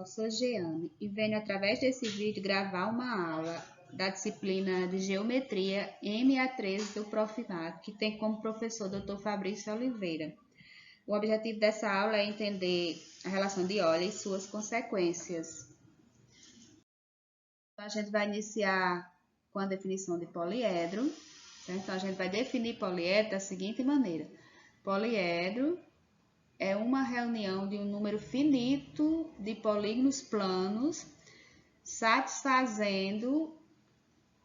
sou Jeane e venho através desse vídeo gravar uma aula da disciplina de Geometria MA13 do Profimato, que tem como professor Dr. Fabrício Oliveira. O objetivo dessa aula é entender a relação de óleo e suas consequências. Então, a gente vai iniciar com a definição de poliedro. Então, a gente vai definir poliedro da seguinte maneira. Poliedro é uma reunião de um número finito de polígonos planos, satisfazendo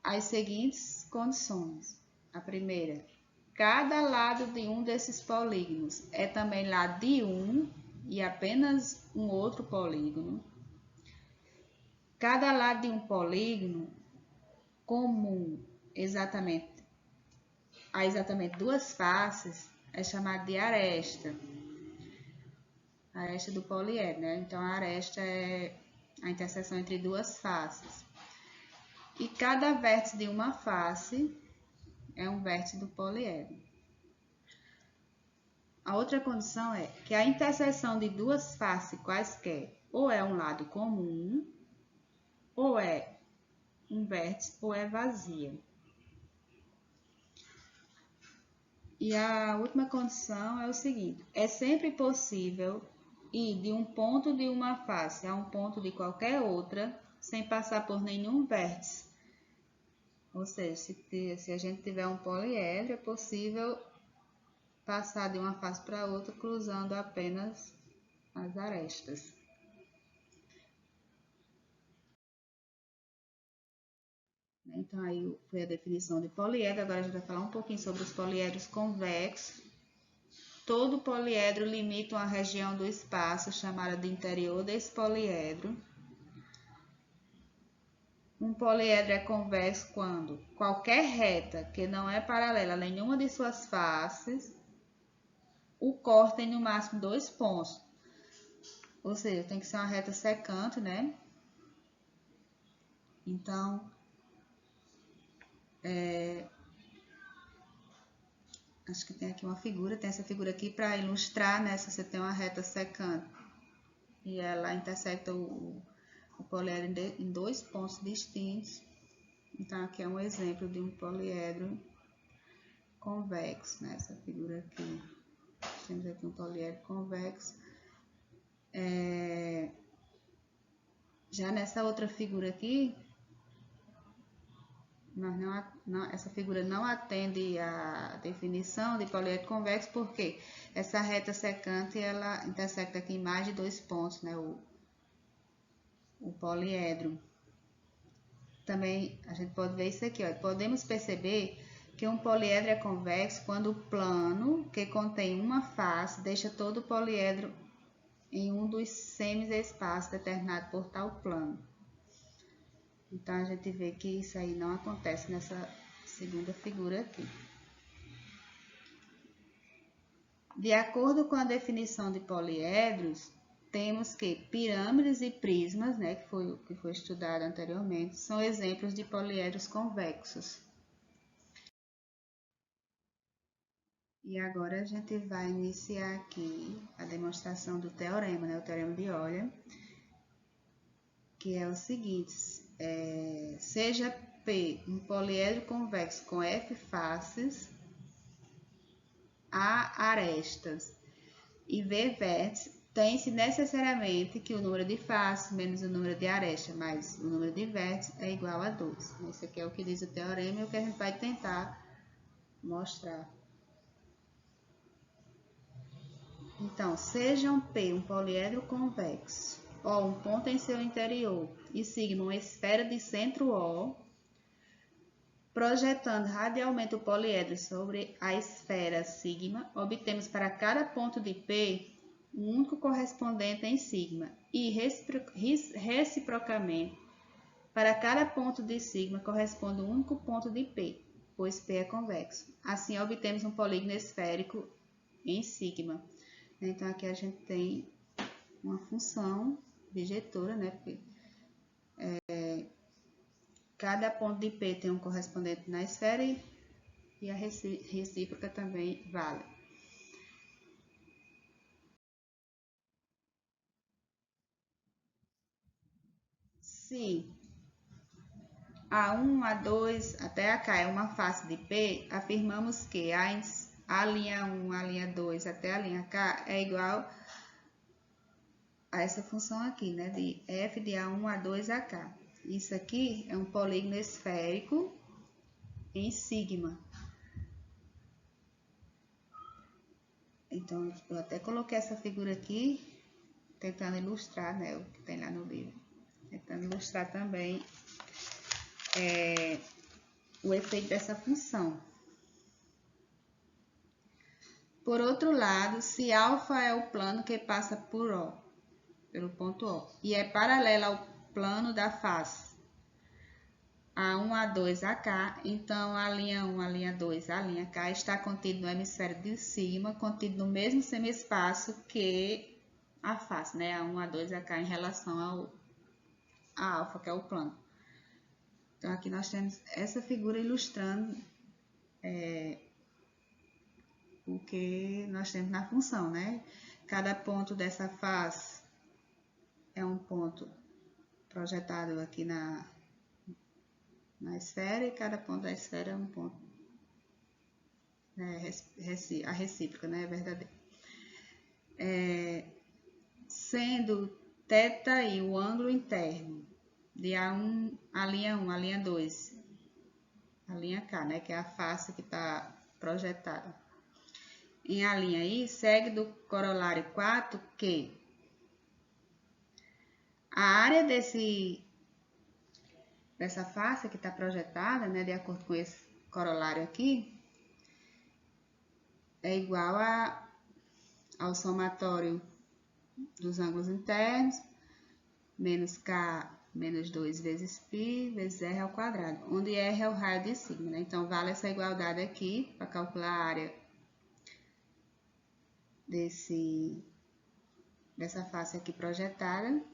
as seguintes condições. A primeira, cada lado de um desses polígonos é também lado de um e apenas um outro polígono. Cada lado de um polígono comum a exatamente duas faces é chamado de aresta. A aresta do poliedro, né? Então, a aresta é a interseção entre duas faces. E cada vértice de uma face é um vértice do poliedro. A outra condição é que a interseção de duas faces quaisquer ou é um lado comum, ou é um vértice, ou é vazia. E a última condição é o seguinte: é sempre possível ir de um ponto de uma face a um ponto de qualquer outra sem passar por nenhum vértice. Ou seja, se a gente tiver um poliedro, é possível passar de uma face para outra cruzando apenas as arestas. Então, aí foi a definição de poliedro. Agora a gente vai falar um pouquinho sobre os poliedros convexos. Todo poliedro limita uma região do espaço chamada de interior desse poliedro. Um poliedro é convexo quando qualquer reta que não é paralela a nenhuma de suas faces, o corte tem no máximo 2 pontos. Ou seja, tem que ser uma reta secante, né? Então, acho que tem aqui uma figura, tem essa figura aqui para ilustrar, né? Se você tem uma reta secante e ela intersecta o poliedro em 2 pontos distintos. Então, aqui é um exemplo de um poliedro convexo, né? Essa figura aqui. Temos aqui um poliedro convexo. Já nessa outra figura aqui, essa figura não atende à definição de poliedro convexo, porque essa reta secante, ela intersecta aqui em mais de 2 pontos, né? O poliedro. Também a gente pode ver isso aqui, ó. Podemos perceber que um poliedro é convexo quando o plano que contém uma face deixa todo o poliedro em um dos semi-espaços determinado por tal plano. Então, a gente vê que isso aí não acontece nessa segunda figura aqui. De acordo com a definição de poliedros, temos que pirâmides e prismas, né, que foi estudado anteriormente, são exemplos de poliedros convexos. E agora a gente vai iniciar aqui a demonstração do teorema, né, o teorema de Euler, que é o seguinte: seja P um poliedro convexo com F faces, A arestas e V vértices, tem-se necessariamente que o número de faces menos o número de arestas mais o número de vértices é igual a 2. Esse aqui é o que diz o teorema e o que a gente vai tentar mostrar. Então, sejam P um poliedro convexo, O um ponto em seu interior e sigma uma esfera de centro O, projetando radialmente o poliedro sobre a esfera sigma, obtemos para cada ponto de P um único correspondente em sigma e, reciprocamente, para cada ponto de sigma corresponde um único ponto de P, pois P é convexo. Assim, obtemos um polígono esférico em sigma. Então, aqui a gente tem uma função bijetora, né? Cada ponto de P tem um correspondente na esfera e a recíproca também vale. Se A1, A2 até AK é uma face de P, afirmamos que a linha 1, a linha 2 até a linha K é igual a essa função aqui, né? De f de A1, A2, AK. Isso aqui é um polígono esférico em sigma. Então, eu até coloquei essa figura aqui, tentando ilustrar, né, o que tem lá no livro. Tentando ilustrar também o efeito dessa função. Por outro lado, se alfa é o plano que passa por O, pelo ponto O, e é paralelo ao plano da face A1, A2, AK, então a linha 1, a linha 2, a linha K está contido no hemisfério de sigma, contido no mesmo semiespaço que a face, né? A1, A2, AK em relação a alfa, que é o plano. Então, aqui nós temos essa figura ilustrando o que nós temos na função, né? Cada ponto dessa face é um ponto projetado aqui na esfera, e cada ponto da esfera é um ponto, né, a recíproca, né, verdadeira. Sendo θi o ângulo interno de A1, a linha 1, a linha 2, a linha K, né, que é a face que está projetada. Em a linha I, segue do corolário 4 que a área dessa face que está projetada, né, de acordo com esse corolário aqui, é igual ao somatório dos ângulos internos, menos K menos 2 vezes π vezes R ao quadrado, onde R é o raio de sigma, né? Então, vale essa igualdade aqui para calcular a área dessa face aqui projetada,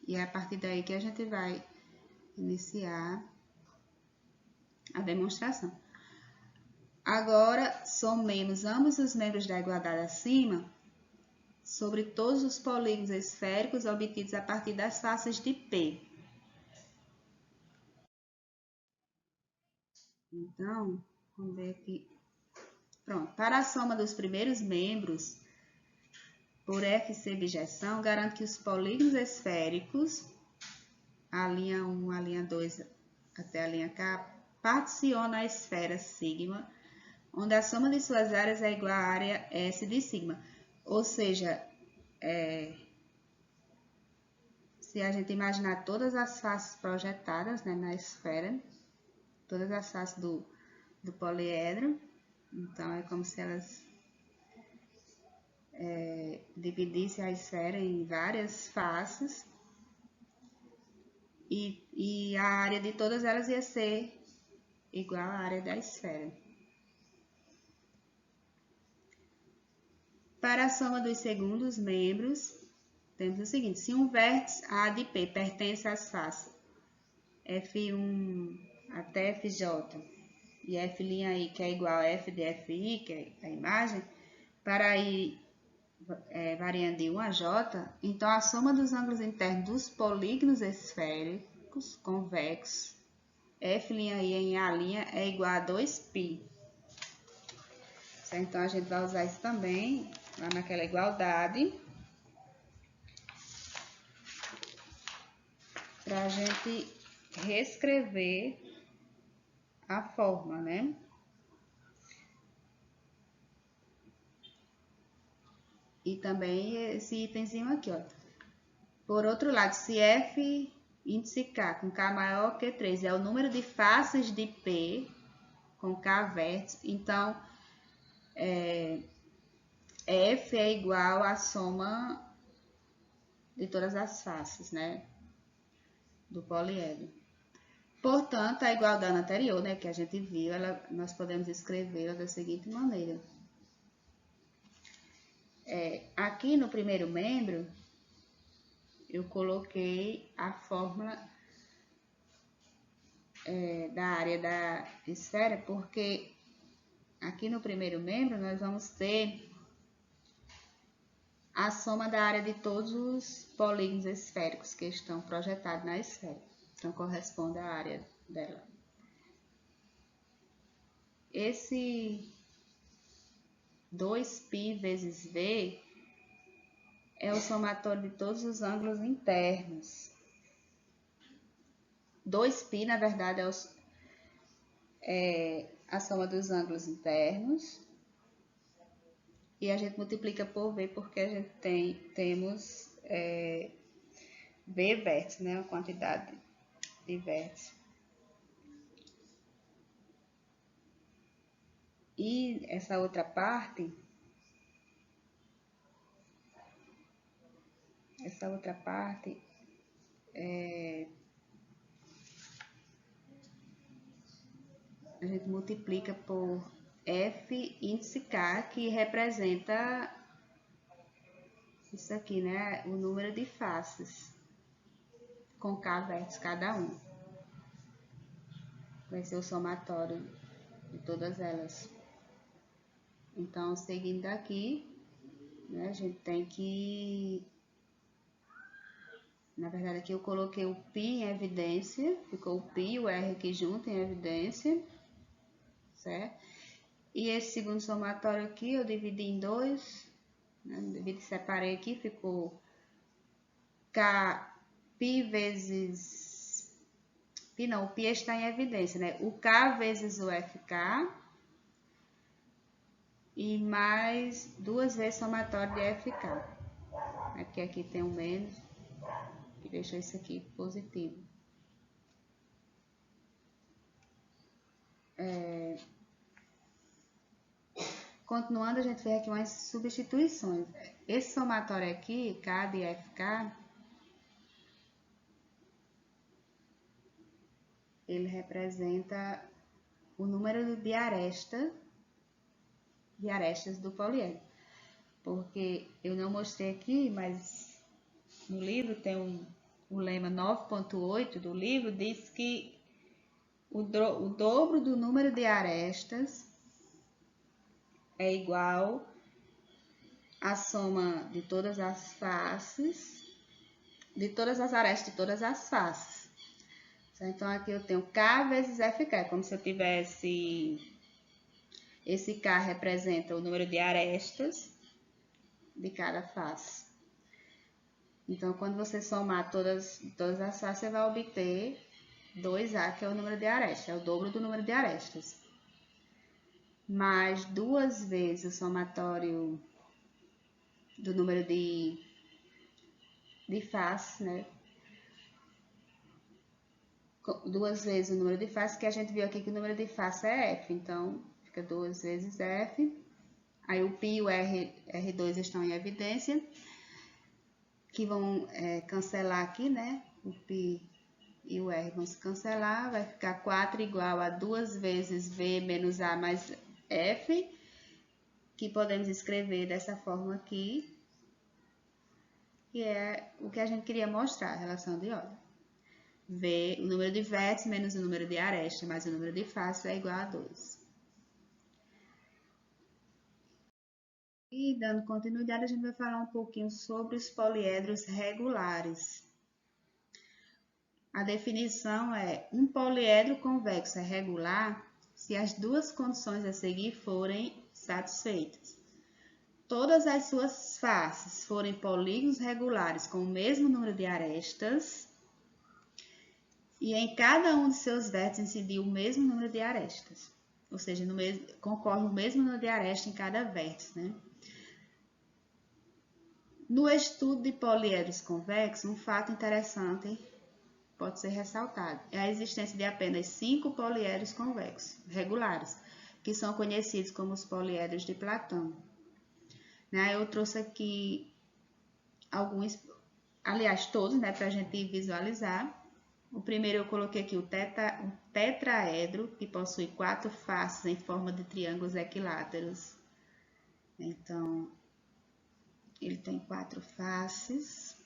e é a partir daí que a gente vai iniciar a demonstração. Agora, somemos ambos os membros da igualdade acima sobre todos os polígonos esféricos obtidos a partir das faces de P. Então, vamos ver aqui. Pronto, para a soma dos primeiros membros, por FC bijeção, garanto que os polígonos esféricos, a linha 1, a linha 2 até a linha K, particionam a esfera sigma, onde a soma de suas áreas é igual à área S de sigma. Ou seja, se a gente imaginar todas as faces projetadas, né, na esfera, todas as faces do poliedro, então é como se elas dividissem a esfera em várias faces, e a área de todas elas ia ser igual à área da esfera. Para a soma dos segundos membros, temos o seguinte: se um vértice A de P pertence às faces F1 até FJ e F'I, que é igual a F de FI, que é a imagem, para I variando de 1 a J, então a soma dos ângulos internos dos polígonos esféricos convexos F'I em A' é igual a 2π. Então, a gente vai usar isso também lá naquela igualdade, para a gente reescrever a forma, né? E também esse itemzinho aqui, ó. Por outro lado, se F índice K com K maior que 3 é o número de faces de P com K vértice, então F é igual à soma de todas as faces, né, do poliedro. Portanto, a igualdade anterior, né, que a gente viu, nós podemos escrevê-la da seguinte maneira. Aqui no primeiro membro, eu coloquei a fórmula da área da esfera, porque aqui no primeiro membro nós vamos ter a soma da área de todos os polígonos esféricos que estão projetados na esfera. Então, corresponde à área dela. Esse 2π vezes V é o somatório de todos os ângulos internos. 2π, na verdade, é a soma dos ângulos internos. E a gente multiplica por V porque a gente temos V vértices, né? A quantidade de vértices. E essa outra parte, a gente multiplica por F índice K, que representa isso aqui, né? O número de faces, com K vértices cada um. Vai ser o somatório de todas elas. Então, seguindo daqui, né, a gente tem que... Na verdade, aqui eu coloquei o π em evidência, ficou o π e o R aqui junto em evidência, certo? E esse segundo somatório aqui eu dividi em dois, né? Separei aqui, ficou K, π vezes... π não, o π está em evidência, né? O K vezes o FK e mais duas vezes somatório de FK. É porque aqui tem um menos, que deixa isso aqui positivo. Continuando, a gente fez aqui umas substituições. Esse somatório aqui, K de FK, ele representa o número de arestas do poliedro. Porque eu não mostrei aqui, mas no livro tem o lema 9.8 do livro, diz que o dobro do número de arestas é igual à soma de todas as faces, de todas as arestas de todas as faces. Então, aqui eu tenho K vezes FK, é como se eu tivesse... Esse K representa o número de arestas de cada face. Então, quando você somar todas as faces, você vai obter 2A, que é o número de arestas, é o dobro do número de arestas. Mais duas vezes o somatório do número de faces, né? Duas vezes o número de faces, que a gente viu aqui que o número de faces é F, então fica 2 vezes F. Aí o π e o R2 estão em evidência, que vão cancelar aqui, né? O π e o R vão se cancelar, vai ficar 4 igual a 2 vezes V menos A mais F, que podemos escrever dessa forma aqui, que é o que a gente queria mostrar, a relação de ordem. V, o número de vértices menos o número de arestas mais o número de faces é igual a 2. E dando continuidade, a gente vai falar um pouquinho sobre os poliedros regulares. A definição é: um poliedro convexo é regular se as duas condições a seguir forem satisfeitas. Todas as suas faces forem polígonos regulares com o mesmo número de arestas e em cada um de seus vértices incidir o mesmo número de arestas. Ou seja, concorre o mesmo número de arestas em cada vértice, né? No estudo de poliedros convexos, um fato interessante pode ser ressaltado. É a existência de apenas 5 poliedros convexos regulares, que são conhecidos como os poliedros de Platão. Eu trouxe aqui alguns, aliás, todos, né, para a gente visualizar. O primeiro eu coloquei aqui o tetraedro, que possui 4 faces em forma de triângulos equiláteros. Então, ele tem 4 faces,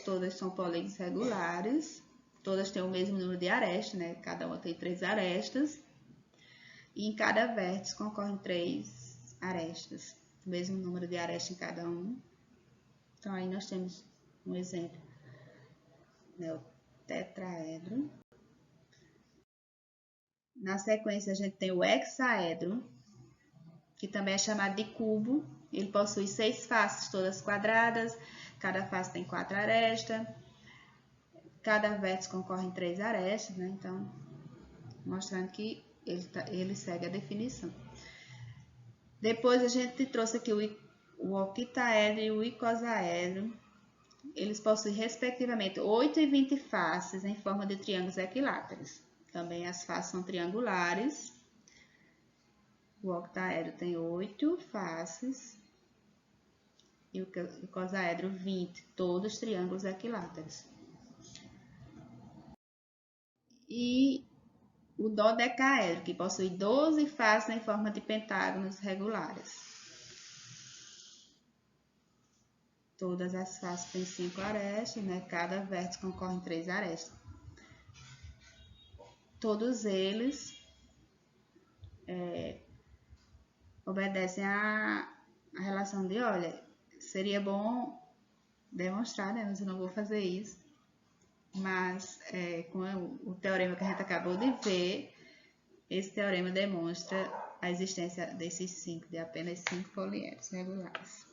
todas são polígonos regulares, todas têm o mesmo número de arestas, né? Cada uma tem 3 arestas, e em cada vértice concorrem 3 arestas, o mesmo número de arestas em cada um. Então, aí nós temos um exemplo, né, o tetraedro. Na sequência, a gente tem o hexaedro, que também é chamado de cubo. Ele possui 6 faces, todas quadradas. Cada face tem 4 arestas. Cada vértice concorre em 3 arestas, né? Então, mostrando que ele segue a definição. Depois, a gente trouxe aqui o octaedro e o icosaedro. Eles possuem, respectivamente, 8 e 20 faces em forma de triângulos equiláteros. Também as faces são triangulares. O octaedro tem 8 faces e o icosaedro 20, todos triângulos equiláteros. E o dodecaedro, que possui 12 faces em forma de pentágonos regulares. Todas as faces têm 5 arestas, né? Cada vértice concorre em 3 arestas. Todos eles obedecem à relação de Euler. Seria bom demonstrar, né? Mas eu não vou fazer isso. Mas com o teorema que a gente acabou de ver, esse teorema demonstra a existência de apenas 5 poliedros regulares.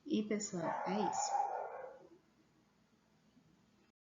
E, pessoal, é isso.